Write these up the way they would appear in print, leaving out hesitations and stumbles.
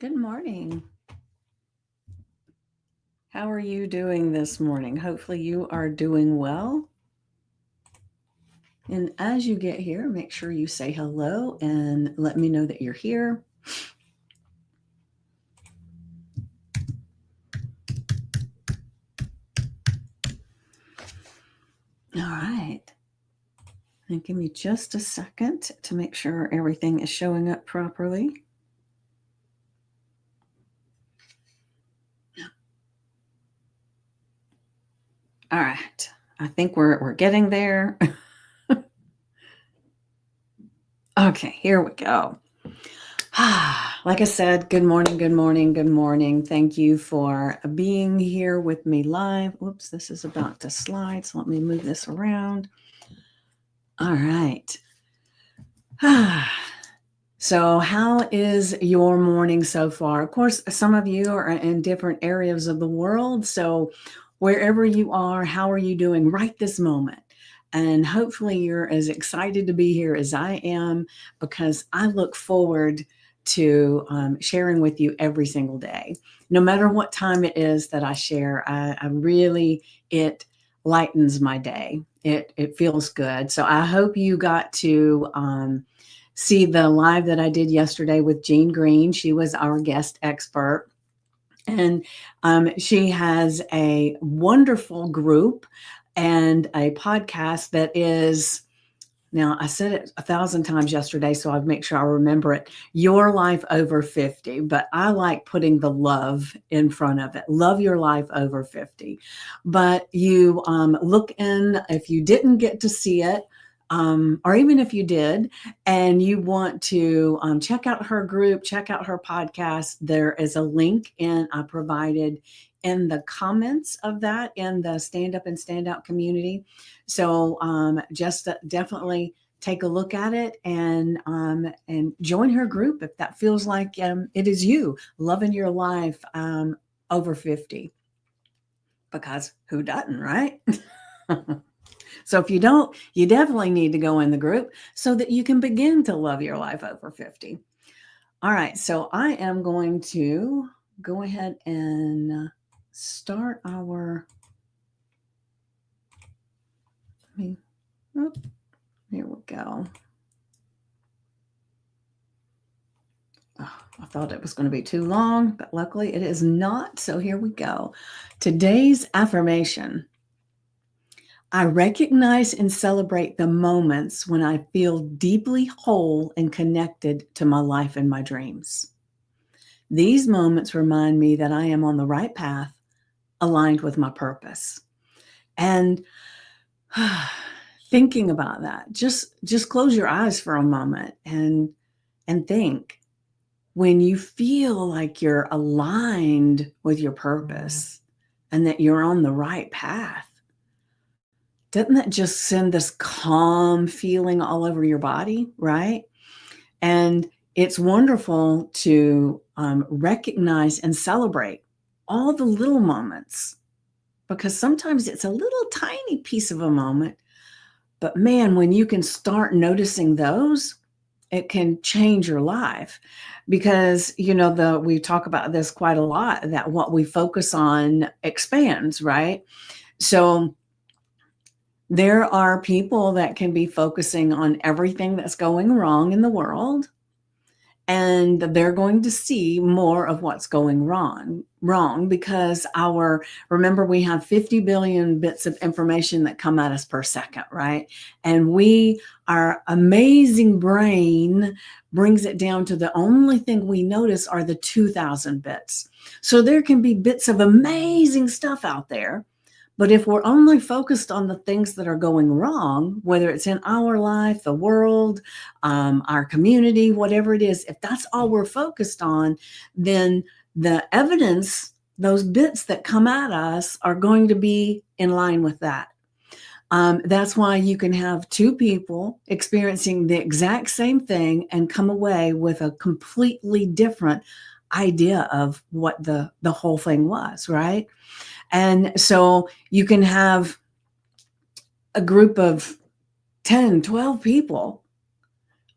Good morning. How are you doing this morning? Hopefully you are doing well. And as you get here, make sure you say hello and let me know that you're here. All right. And give me just a second to make sure everything is showing up properly. All right. I think we're getting there. Okay, here we go. Like I said, good morning, good morning, good morning. Thank you for being here with me live. Whoops, this is about to slide, so let me move this around. All right. So, how is your morning so far? Of course, some of you are in different areas of the world. So, wherever you are, how are you doing right this moment? And hopefully, you're as excited to be here as I am because I look forward to sharing with you every single day. No matter what time it is that I share, I really, it lightens my day. It feels good. So, I hope you got to. See the live that I did yesterday with Jean Green. She was our guest expert. And she has a wonderful group and a podcast that is, now I said it 1,000 times yesterday, so I'll make sure I remember it. Your Life Over 50. But I like putting the love in front of it. Love Your Life Over 50. But you look in, if you didn't get to see it, or even if you did and you want to check out her group, check out her podcast, there is a link I provided in the comments of that in the Stand Up and Stand Out community. So just definitely take a look at it and join her group if that feels like it is you loving your life over 50. Because who doesn't, right? So if you don't, you definitely need to go in the group so that you can begin to love your life over 50. All right, so I am going to go ahead and start our, here we go. Oh, I thought it was going to be too long, but luckily it is not. So here we go. Today's affirmation. I recognize and celebrate the moments when I feel deeply whole and connected to my life and my dreams. These moments remind me that I am on the right path, aligned with my purpose. And thinking about that, just close your eyes for a moment and think. When you feel like you're aligned with your purpose and that you're on the right path, doesn't that just send this calm feeling all over your body, right? And it's wonderful to recognize and celebrate all the little moments because sometimes it's a little tiny piece of a moment. But man, when you can start noticing those, it can change your life because, we talk about this quite a lot, that what we focus on expands, right? So there are people that can be focusing on everything that's going wrong in the world, and they're going to see more of what's going wrong because remember, we have 50 billion bits of information that come at us per second, right? And our amazing brain brings it down to the only thing we notice are the 2,000 bits. So there can be bits of amazing stuff out there. But if we're only focused on the things that are going wrong, whether it's in our life, the world, our community, whatever it is, if that's all we're focused on, then the evidence, those bits that come at us are going to be in line with that. That's why you can have two people experiencing the exact same thing and come away with a completely different idea of what the whole thing was, right? And so you can have a group of 10, 12 people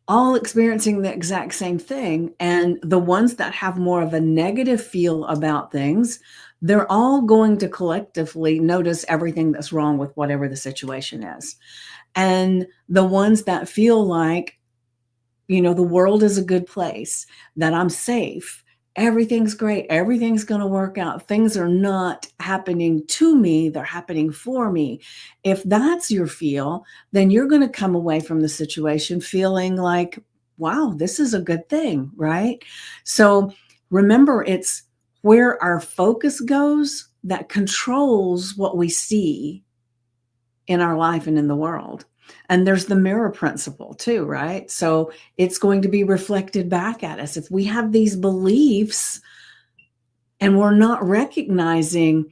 all experiencing the exact same thing. And the ones that have more of a negative feel about things, they're all going to collectively notice everything that's wrong with whatever the situation is. And the ones that feel like, the world is a good place, that I'm safe, everything's great, everything's going to work out, things are not happening to me, they're happening for me. If that's your feel, then you're going to come away from the situation feeling like, wow, this is a good thing, right? So remember, it's where our focus goes that controls what we see in our life and in the world. And there's the mirror principle too, right? So it's going to be reflected back at us. If we have these beliefs and we're not recognizing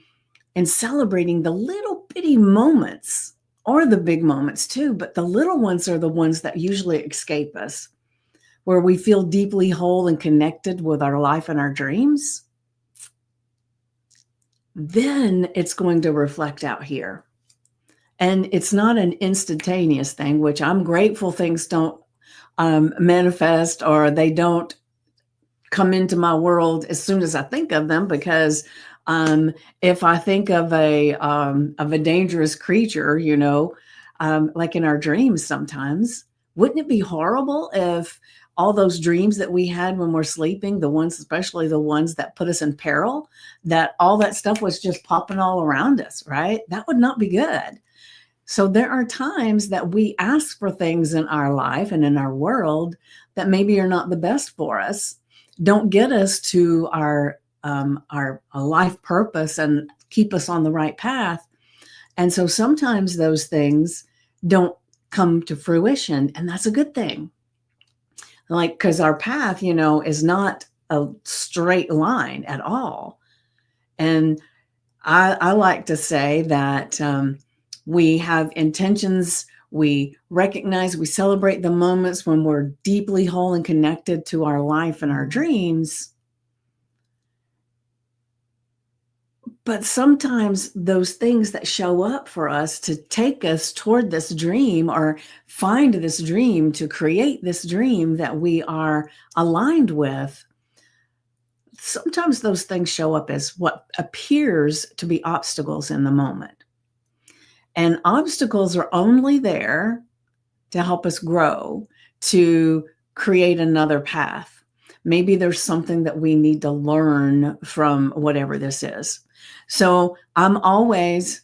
and celebrating the little bitty moments, or the big moments too, but the little ones are the ones that usually escape us, where we feel deeply whole and connected with our life and our dreams, then it's going to reflect out here. And it's not an instantaneous thing, which I'm grateful things don't manifest, or they don't come into my world as soon as I think of them, because if I think of a dangerous creature, like in our dreams sometimes, wouldn't it be horrible if all those dreams that we had when we're sleeping, the ones, especially the ones that put us in peril, that all that stuff was just popping all around us, right? That would not be good. So there are times that we ask for things in our life and in our world that maybe are not the best for us, don't get us to our life purpose and keep us on the right path. And so sometimes those things don't come to fruition, and that's a good thing. Like, because our path, is not a straight line at all. And I like to say that we have intentions, we recognize, we celebrate the moments when we're deeply whole and connected to our life and our dreams. But sometimes those things that show up for us to take us toward this dream, or find this dream, to create this dream that we are aligned with, sometimes those things show up as what appears to be obstacles in the moment. And obstacles are only there to help us grow, to create another path. Maybe there's something that we need to learn from whatever this is. So I'm always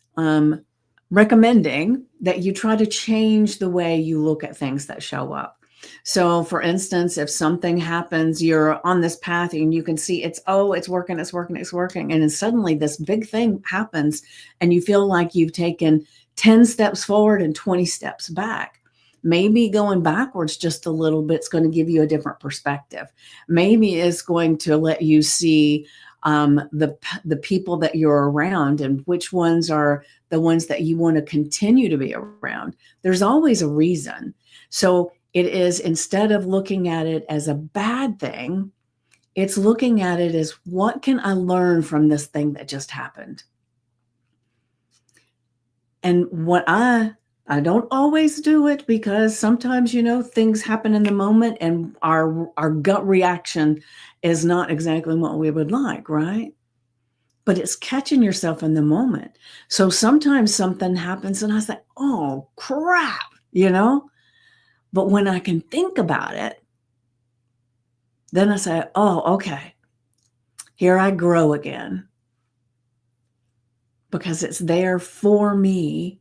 recommending that you try to change the way you look at things that show up. So for instance, if something happens, you're on this path and you can see it's working, it's working, it's working. And then suddenly this big thing happens and you feel like you've taken 10 steps forward and 20 steps back. Maybe going backwards just a little bit is going to give you a different perspective. Maybe it's going to let you see the people that you're around and which ones are the ones that you want to continue to be around. There's always a reason. So it is, instead of looking at it as a bad thing, it's looking at it as, what can I learn from this thing that just happened? And what I don't always do it, because sometimes, things happen in the moment and our gut reaction is not exactly what we would like, right? But it's catching yourself in the moment. So sometimes something happens and I say, oh, crap, But when I can think about it, then I say, oh, okay, here I grow again. Because it's there for me.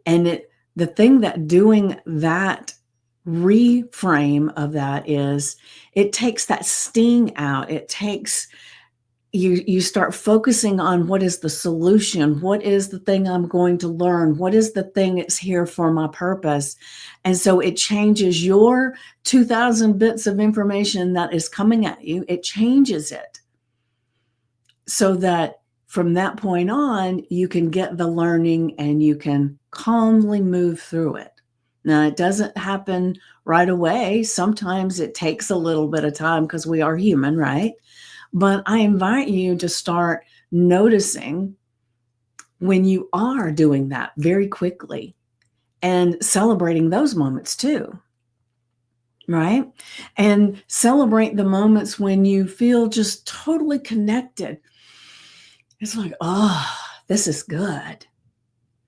And the thing that doing that reframe of that is, it takes that sting out. It takes, you start focusing on what is the solution, what is the thing I'm going to learn, what is the thing that's here for my purpose. And so it changes your 2,000 bits of information that is coming at you. It changes it so that from that point on, you can get the learning and you can calmly move through it. Now, it doesn't happen right away. Sometimes it takes a little bit of time because we are human, right? But I invite you to start noticing when you are doing that very quickly and celebrating those moments too. right? And celebrate the moments when you feel just totally connected. It's like, oh, this is good.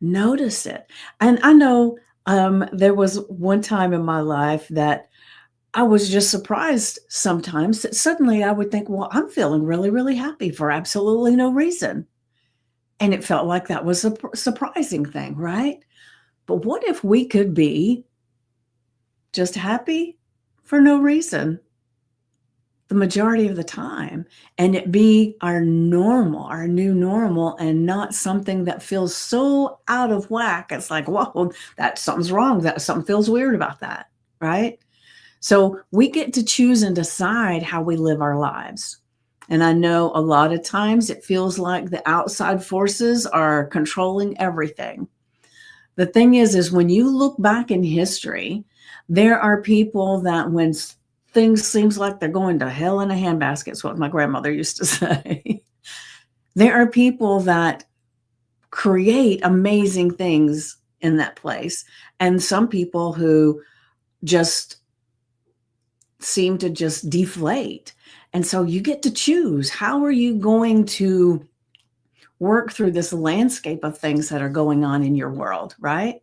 Notice it. And I know there was one time in my life that I was just surprised sometimes that suddenly I would think, well, I'm feeling really, really happy for absolutely no reason. And it felt like that was a surprising thing, right? But what if we could be just happy for no reason the majority of the time, and it be our normal, our new normal, and not something that feels so out of whack? It's like, whoa, that something's wrong. That something feels weird about that, right? So we get to choose and decide how we live our lives. And I know a lot of times it feels like the outside forces are controlling everything. The thing is when you look back in history, there are people that when things seems like they're going to hell in a handbasket, is what my grandmother used to say. There are people that create amazing things in that place, and some people who just seem to just deflate. And so you get to choose, how are you going to work through this landscape of things that are going on in your world, right?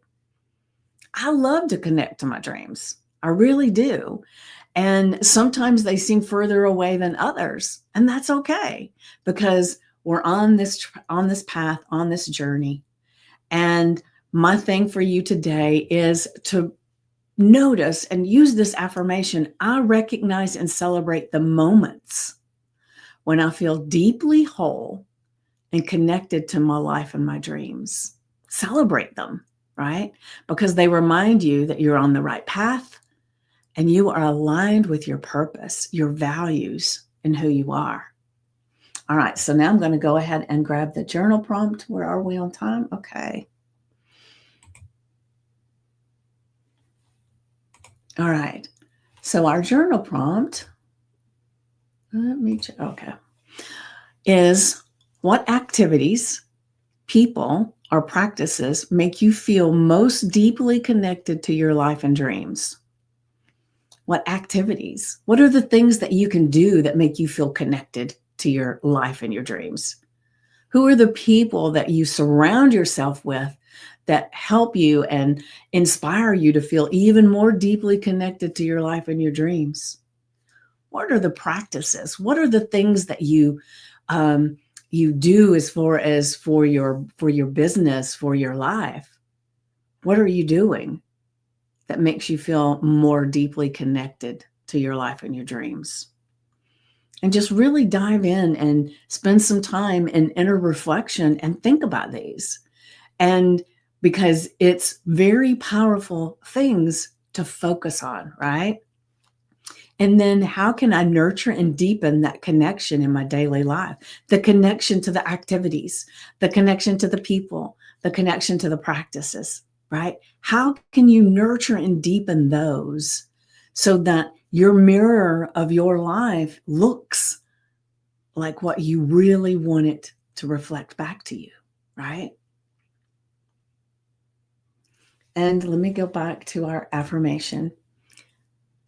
I love to connect to my dreams. I really do. And sometimes they seem further away than others, and that's okay, because we're on this path, on this journey. And my thing for you today is to notice and use this affirmation. I recognize and celebrate the moments when I feel deeply whole and connected to my life and my dreams. Celebrate them, right? Because they remind you that you're on the right path and you are aligned with your purpose, your values, and who you are. All right, so now I'm going to go ahead and grab the journal prompt. Where are we on time? Okay. All right. So our journal prompt, let me check. Okay. Is what activities, people, or practices make you feel most deeply connected to your life and dreams? What activities? What are the things that you can do that make you feel connected to your life and your dreams? Who are the people that you surround yourself with that help you and inspire you to feel even more deeply connected to your life and your dreams? What are the practices? What are the things that you do as far as for your business, for your life? What are you doing that makes you feel more deeply connected to your life and your dreams? And just really dive in and spend some time in inner reflection and think about these. And because it's very powerful things to focus on, right? And then how can I nurture and deepen that connection in my daily life? The connection to the activities, the connection to the people, the connection to the practices, right? How can you nurture and deepen those so that your mirror of your life looks like what you really want it to reflect back to you, right? And let me go back to our affirmation.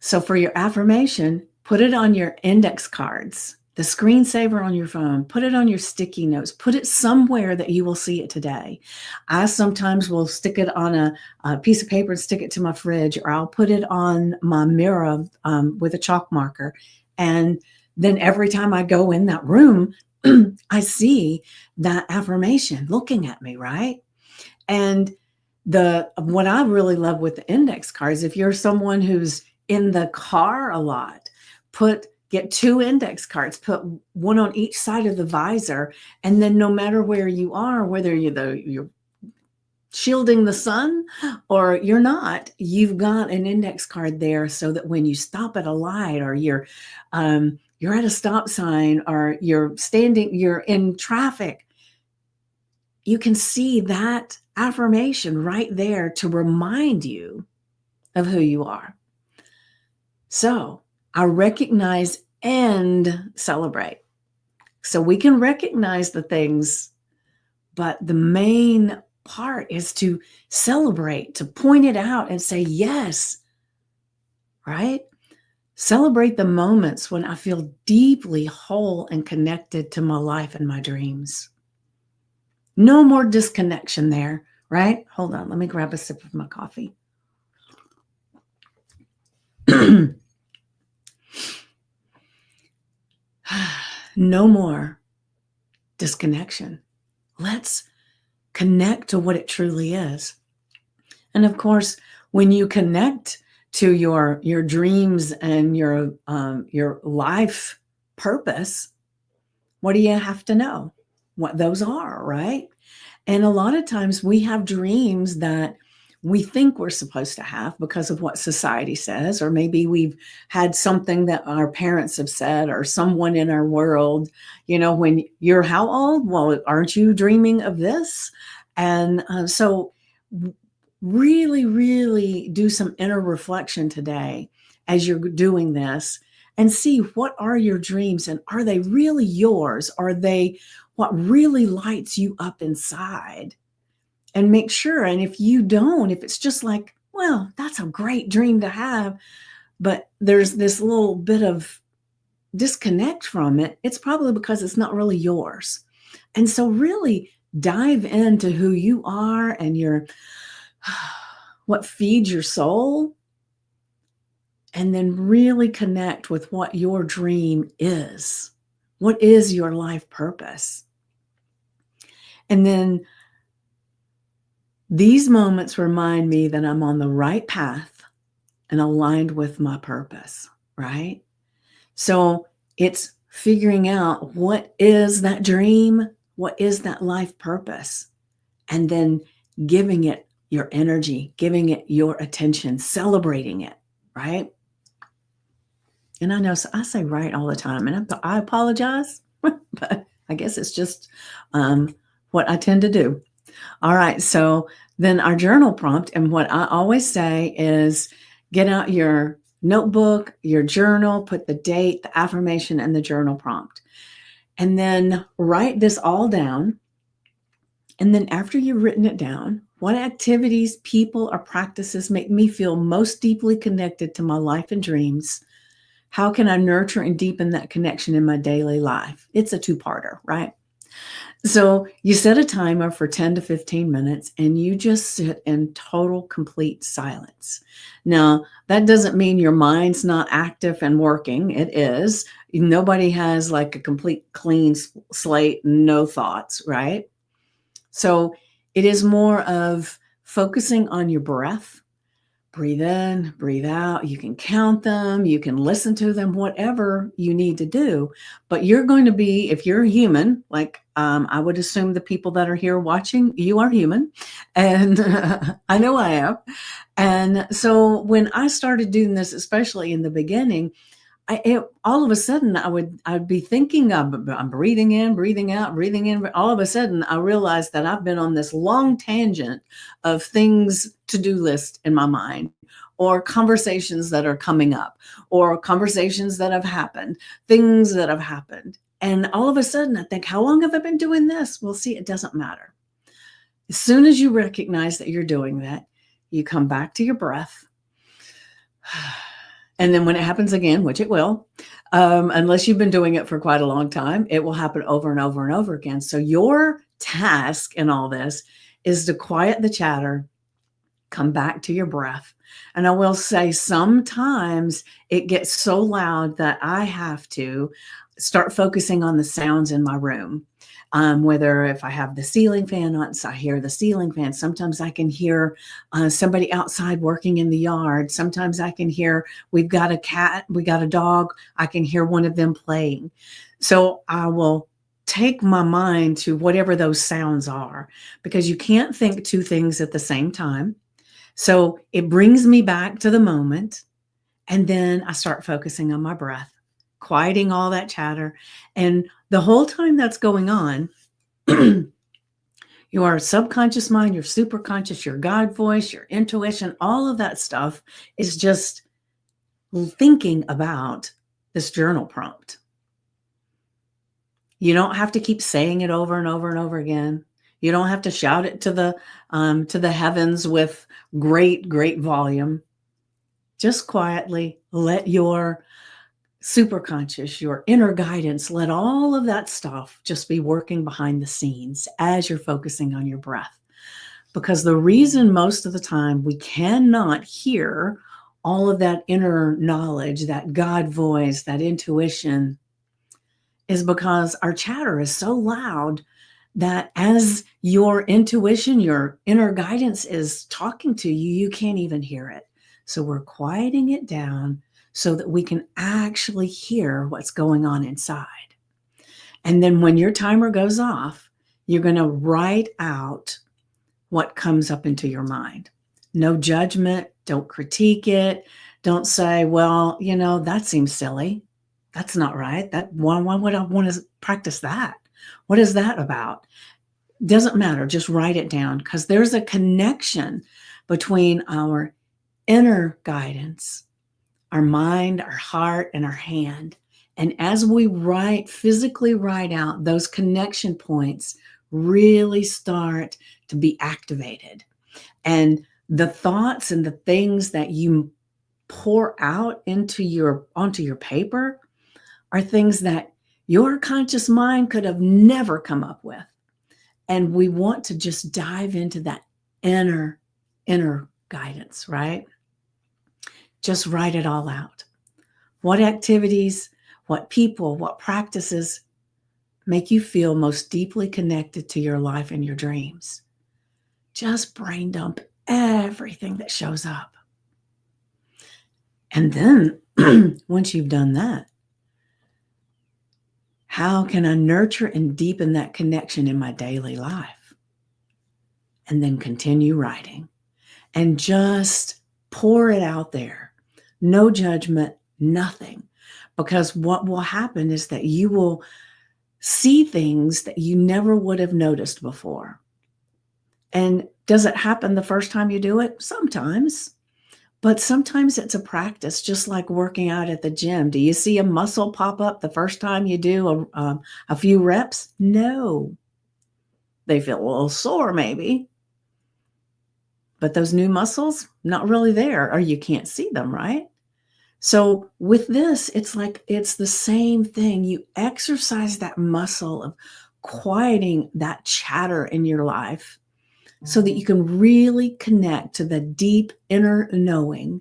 So for your affirmation, put it on your index cards, the screensaver on your phone, put it on your sticky notes, put it somewhere that you will see it today. I sometimes will stick it on a piece of paper and stick it to my fridge, or I'll put it on my mirror with a chalk marker. And then every time I go in that room, I see that affirmation looking at me, right? And what I really love with the index cards, if you're someone who's in the car a lot, get 2 index cards, put one on each side of the visor, and then no matter where you are, whether you're shielding the sun or you're not, you've got an index card there so that when you stop at a light, or you're at a stop sign, or you're in traffic, you can see that affirmation right there to remind you of who you are. So I recognize and celebrate. So we can recognize the things, but the main part is to celebrate, to point it out and say, yes, right? Celebrate the moments when I feel deeply whole and connected to my life and my dreams. No more disconnection there, right? Hold on, let me grab a sip of my coffee. No more disconnection. Let's connect to what it truly is. And of course, when you connect to your dreams and your life purpose, what do you have to know? What those are, right? And a lot of times we have dreams that we think we're supposed to have because of what society says, or maybe we've had something that our parents have said, or someone in our world, when you're how old? Well, aren't you dreaming of this? And so really, really do some inner reflection today as you're doing this and see what are your dreams and are they really yours? Are they what really lights you up inside? And make sure, and if you don't, if it's just like, well, that's a great dream to have, but there's this little bit of disconnect from it, it's probably because it's not really yours. And so really dive into who you are and your what feeds your soul, and then really connect with what your dream is. What is your life purpose? And then these moments remind me that I'm on the right path and aligned with my purpose, right? So it's figuring out what is that dream, what is that life purpose, and then giving it your energy, giving it your attention, celebrating it, right? And I know I say right all the time, and I apologize, but I guess it's just what I tend to do. All right, so then our journal prompt, and what I always say is get out your notebook, your journal, put the date, the affirmation, and the journal prompt. And then write this all down. And then after you've written it down, what activities, people, or practices make me feel most deeply connected to my life and dreams? How can I nurture and deepen that connection in my daily life? It's a two-parter, right? So you set a timer for 10 to 15 minutes and you just sit in total, complete silence. Now, that doesn't mean your mind's not active and working. It is. Nobody has like a complete clean slate, no thoughts, right? So it is more of focusing on your breath. Breathe in, breathe out. You can count them, you can listen to them, whatever you need to do. But you're going to be, if you're human, like I would assume the people that are here watching, you are human. And I know I am. And so when I started doing this, especially in the beginning, all of a sudden I'd be thinking I'm breathing in, breathing out, breathing in. All of a sudden I realized that I've been on this long tangent of things to-do list in my mind, or conversations that are coming up, or conversations that have happened, things that have happened. And all of a sudden I think, how long have I been doing this? Well, see, it doesn't matter. As soon as you recognize that you're doing that, you come back to your breath. And then when it happens again, which it will, unless you've been doing it for quite a long time, it will happen over and over and over again. So your task in all this is to quiet the chatter, come back to your breath. And I will say sometimes it gets so loud that I have to start focusing on the sounds in my room. Whether if I have the ceiling fan on, so I hear the ceiling fan. Sometimes I can hear somebody outside working in the yard. Sometimes I can hear, we've got a cat, we got a dog. I can hear one of them playing. So I will take my mind to whatever those sounds are, because you can't think two things at the same time. So it brings me back to the moment. And then I start focusing on my breath, quieting all that chatter. And the whole time that's going on, your subconscious mind, your superconscious, your God voice, your intuition, all of that stuff is just thinking about this journal prompt. You don't have to keep saying it over and over and over again. You don't have to shout it to the heavens with great, great volume. Just quietly let your superconscious, your inner guidance, let all of that stuff just be working behind the scenes as you're focusing on your breath. Because the reason most of the time we cannot hear all of that inner knowledge, that God voice, that intuition, is because our chatter is so loud that as your intuition, your inner guidance is talking to you, you can't even hear it. So we're quieting it down so that we can actually hear what's going on inside. And then when your timer goes off, you're going to write out what comes up into your mind. No judgment. Don't critique it. Don't say, well, that seems silly. That's not right. Why would I want to practice that? What is that about? Doesn't matter. Just write it down, because there's a connection between our inner guidance, our mind, our heart, and our hand. And as we physically write out, those connection points really start to be activated. And the thoughts and the things that you pour out onto your paper are things that your conscious mind could have never come up with. And we want to just dive into that inner guidance, right? Just write it all out. What activities, what people, what practices make you feel most deeply connected to your life and your dreams? Just brain dump everything that shows up. And then once you've done that, how can I nurture and deepen that connection in my daily life? And then continue writing and just pour it out there. No judgment, nothing. Because what will happen is that you will see things that you never would have noticed before. And does it happen the first time you do it? Sometimes. But sometimes it's a practice, just like working out at the gym. Do you see a muscle pop up the first time you do a few reps? No. They feel a little sore maybe. But those new muscles, not really there, or you can't see them, right? So with this, it's the same thing. You exercise that muscle of quieting that chatter in your life so that you can really connect to the deep inner knowing,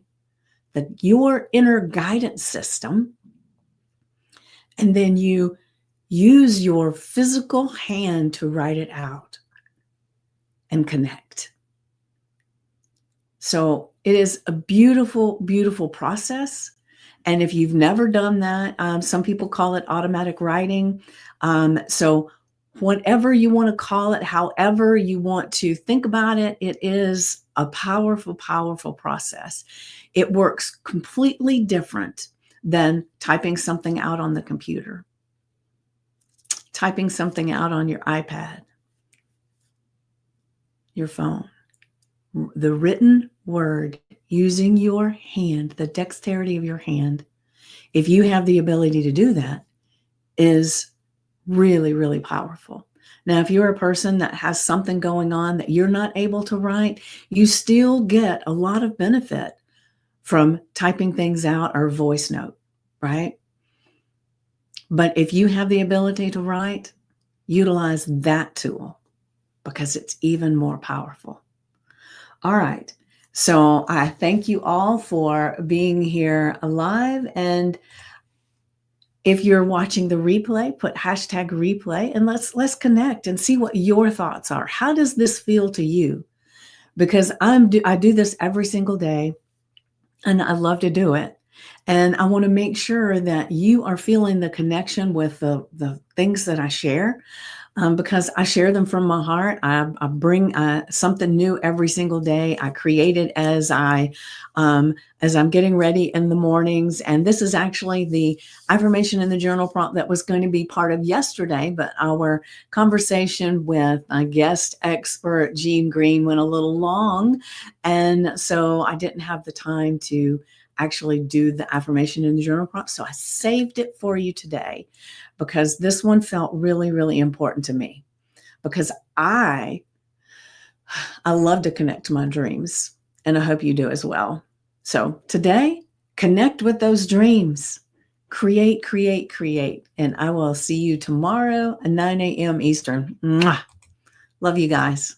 your inner guidance system. And then you use your physical hand to write it out and connect. So it is a beautiful, beautiful process. And if you've never done that, some people call it automatic writing. So whatever you want to call it, however you want to think about it, it is a powerful, powerful process. It works completely different than typing something out on the computer, typing something out on your iPad, your phone. The written word, using your hand, the dexterity of your hand, if you have the ability to do that, is really, really powerful. Now, if you're a person that has something going on that you're not able to write, you still get a lot of benefit from typing things out or voice note, right? But if you have the ability to write, utilize that tool because it's even more powerful. All right. So I thank you all for being here live. And if you're watching the replay, put hashtag replay and let's connect and see what your thoughts are. How does this feel to you? Because I do this every single day and I love to do it. And I want to make sure that you are feeling the connection with the things that I share. Because I share them from my heart. I bring something new every single day. I create it as I'm getting ready in the mornings. And this is actually the affirmation in the journal prompt that was going to be part of yesterday, but our conversation with a guest expert, Jean Green, went a little long. And so I didn't have the time to actually do the affirmation in the journal prompt. So I saved it for you today because this one felt really, really important to me because I love to connect to my dreams and I hope you do as well. So today, connect with those dreams Create, create, create. And I will see you tomorrow at 9 a.m. Eastern. Mwah. Love you guys.